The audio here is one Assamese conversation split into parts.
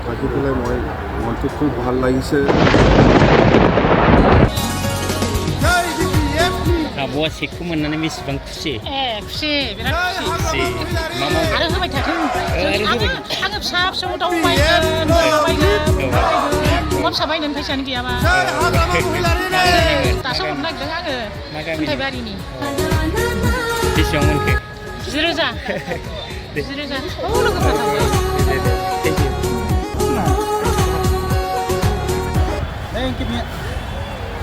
থাকি পেলাই মই মনটো খুব ভাল লাগিছে। आब'आ सेकखौ मोननानै बेसेबां खुसि? खुसि बिराद खुसि मा मा आरो होबाय थाथों आङो फिसा फिसौ दाउ बायगोन बोरमा बायगोन अमा फिसा बायगोन फैसायानो गैयाबा दासो हरनो नागिरदों आङो खुन्थाइबारिनि बेसेबां मोनखो? 10,000 10,000 लोगोफ्रा थांबाय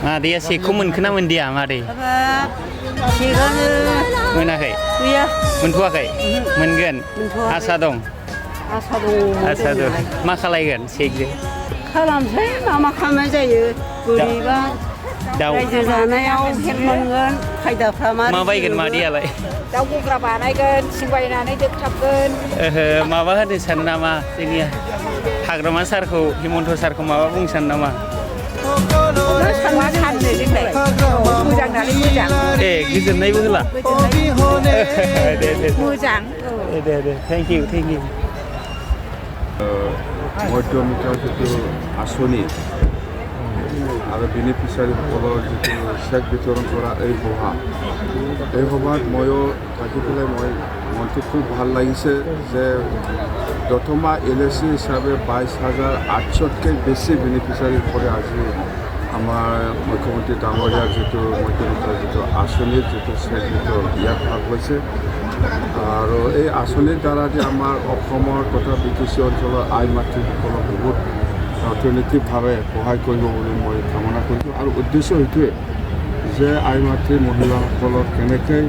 मादैया सेकखौ मोनखो ना मोनदिया मादै? सेकआनो मोनाखै? गैया मोनथ'वाखै? मोनगोन आसा दं? आसा दं मा खालायगोन सेकजों? खालामसै मा खालामनाय जायो बोरैबा रायजो जानायाव हेल्प मोनगोन खायदाफ्रा मा बायगोन मादैयालाय? दाउ गग्रा बानायगोन थिं बायनानै दोगथाबगोन माबा होनो सानो नामा जोंनिया हाग्रामा सारखौ हिमन्त सारखौ माबा बुंनो सानो नामा? मोजां नालाय मोजां गोजोननायबो होला मोजां दे थेंक इउ মধ্যমিটাৰ যিটো আঁচনি আৰু বেনিফিচিয়াৰীসকলৰ যিটো চেক বিতৰণ কৰা এই সভাত ময়ো থাকি পেলাই মই মনটো খুব ভাল লাগিছে যে প্ৰথমা LSC হিচাপে 22,800তকৈ বেছি বেনিফিচিয়াৰী কৰে আজি আমাৰ মুখ্যমন্ত্ৰী ডাঙৰীয়াৰ যিটো মধ্যমিটাৰ যিটো আঁচনিৰ যিটো চেক বিতৰণ ইয়াত ভাগ লৈছে আৰু এই আঁচনিৰ দ্বাৰা যে আমাৰ অসমৰ তথা BTC অঞ্চলৰ আই মাতৃসকলক বহুত অৰ্থনৈতিকভাৱে সহায় কৰিব বুলি মই কামনা কৰিছোঁ আৰু উদ্দেশ্য সেইটোৱে যে আই মাতৃ মহিলাসকলক কেনেকৈ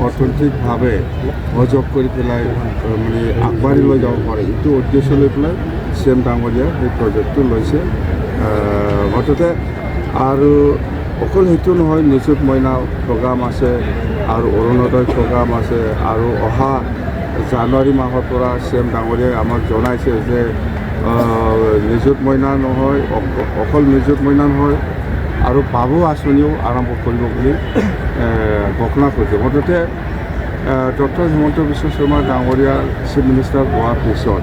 অৰ্থনৈতিকভাৱে সহযোগ কৰি পেলাই মানে আগবাঢ়ি লৈ যাব পাৰে এইটো উদ্দেশ্য লৈ পেলাই CM ডাঙৰীয়াই সেই প্ৰজেক্টটো লৈছে মুঠতে আৰু অকল সেইটো নহয় নিযুত মইনা প্ৰগ্ৰাম আছে আৰু অৰুণোদয় প্ৰগ্ৰাম আছে আৰু অহা জানুৱাৰী মাহৰ পৰা CM ডাঙৰীয়াই আমাক জনাইছে যে নিযুত মইনা নহয় অকল নিযুত মইনা নহয় আৰু বাবু আঁচনিও আৰম্ভ কৰিব বুলি ঘোষণা কৰিছে মুঠতে ডক্টৰ হিমন্ত বিশ্ব শৰ্মা ডাঙৰীয়া চিফ মিনিষ্টাৰ হোৱাৰ পিছত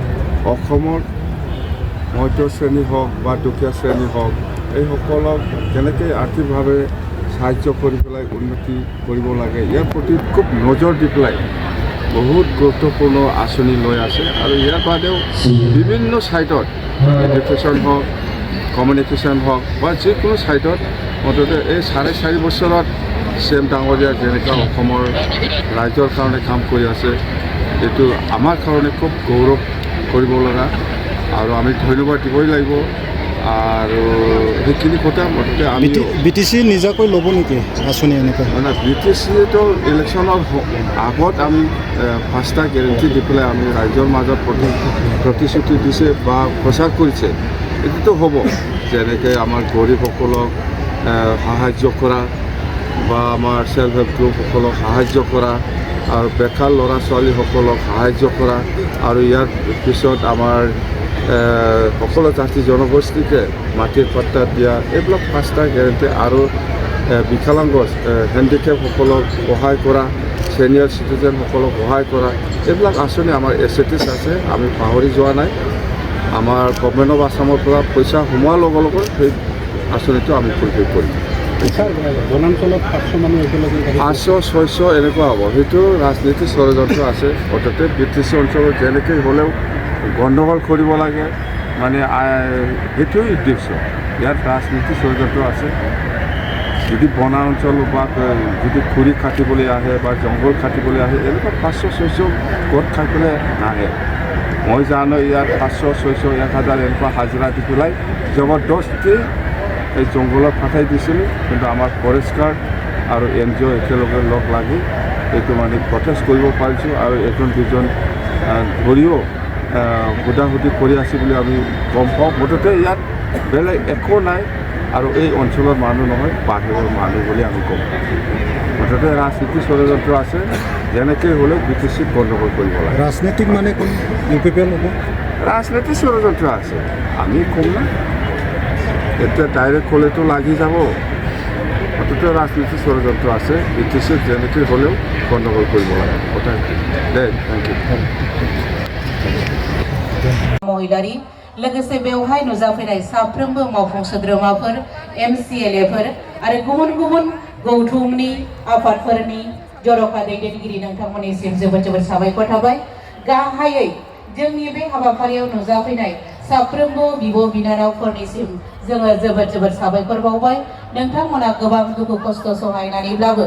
অসমৰ মধ্য শ্ৰেণী হওক বা দুখীয়া শ্ৰেণী হওক এইসকলক কেনেকৈ আৰ্থিকভাৱে সাহায্য কৰি পেলাই উন্নতি কৰিব লাগে ইয়াৰ প্ৰতি খুব নজৰ দি পেলাই বহুত গুৰুত্বপূৰ্ণ আঁচনি লৈ আছে আৰু ইয়াৰ বাদেও বিভিন্ন ছাইটত এডুকেশ্যন হওক কমিউনিকেশ্যন হওক বা যিকোনো ছাইটত মুঠতে এই 4.5 বছৰত CM ডাঙৰীয়া যেনেকুৱা অসমৰ ৰাইজৰ কাৰণে কাম কৰি আছে এইটো আমাৰ কাৰণে খুব গৌৰৱ কৰিব লগা আৰু আমি ধন্যবাদ দিবই লাগিব আৰু সেইখিনি কথা মুঠতে আমি BTC নিজাকৈ ল'ব নেকি আঁচনি এনেকুৱা মানে BTCটো ইলেকশ্যনৰ আগত আমি 5টা গেৰেণ্টি দি পেলাই আমি ৰাইজৰ মাজত প্ৰতিশ্ৰুতি দিছে বা প্ৰচাৰ কৰিছে এইটোতো হ'ব যেনেকৈ আমাৰ গৰীবসকলক সাহায্য কৰা বা আমাৰ সেল্ফ হেল্প গ্ৰুপসকলক সাহায্য কৰা আৰু বেকাৰ ল'ৰা ছোৱালীসকলক সাহায্য কৰা আৰু ইয়াৰ পিছত আমাৰ সকলো জাতি জনগোষ্ঠীকে মাটিৰ পাট্টা দিয়া এইবিলাক 5টা গেৰেণ্টি আৰু বিকলাংগ হেণ্ডিকেপসকলক সহায় কৰা ছিনিয়ৰ চিটিজেনসকলক সহায় কৰা এইবিলাক আঁচনি আমাৰ এছেটিছ আছে আমি পাহৰি যোৱা নাই আমাৰ গভৰ্ণমেণ্ট অফ আছামৰ পৰা পইচা সোমোৱাৰ লগে লগে সেই আঁচনিটো আমি ফুলফিল কৰিম বনাঞ্চলত 500 মানুহ একেলগে 500-600 এনেকুৱা হ'ব সেইটো ৰাজনীতি ষড়যন্ত্ৰ আছে অৰ্থাৎ BTC অঞ্চলত যেনেকৈ হ'লেও গণ্ডগোল কৰিব লাগে মানে সেইটোৱেই উদ্দেশ্য ইয়াত ৰাজনীতি ষড়যন্ত্ৰ আছে যদি বনা অঞ্চল বা যদি খৰি কাটিবলৈ আহে বা জংঘল কাটিবলৈ আহে এনেকুৱা 500-600 গোট খাই পেলাই নাহে মই জানো ইয়াত 500-600 1000 এনেকুৱা হাজিৰা দি পেলাই জবৰদস্তি এই জংঘলত পঠাই দিছিল কিন্তু আমাৰ ফৰেষ্ট গাৰ্ড আৰু NGO একেলগে লগ লাগি এইটো মানে প্ৰটেষ্ট কৰিব পাৰিছোঁ আৰু এজন দুজন ধৰিও হুদাহুদি কৰি আছে বুলি আমি গম পাওঁ মুঠতে ইয়াত বেলেগ একো নাই আৰু এই অঞ্চলৰ মানুহ নহয় বাহিৰৰ মানুহ বুলি আমি গম পাওঁ মুঠতে ৰাজনীতি ষড়যন্ত্ৰ আছে যেনেকৈ হ'লেও BTC গণ্ডগোল কৰিব লাগে ৰাজনীতিক মানে কোন UPPL হ'ব ৰাজনীতি ষড়যন্ত্ৰ আছে আমি কম না এতিয়া ডাইৰেক্ট ক'লেতো লাগি যাব মুঠতে ৰাজনীতি ষড়যন্ত্ৰ আছে BTC যেনেকৈ হ'লেও গণ্ডগোল কৰিব লাগে কথা দে থেংক ইউ মহিলারই लोगोसे बेवहाय नुजाफैनाय साफ्रोमबो मावफुं सोद्रोमाफोर MCLAफोर आरो गुबुन गुबुन गौथुमनि आफादफोरनि जर'खा दैदेनगिरि नोंथांमोननिसिम जोबोद जोबोद साबायखर थाबाय। गाहायै जोंनि बे हाबाफारियाव नुजाफैनाय साफ्रोमबो बिब' बिनानावफोरनिसिम जोङो जोबोद जोबोद साबायखर बावबाय। नोंथांमोना गोबां दुखु खस्थ' सहायनानैब्लाबो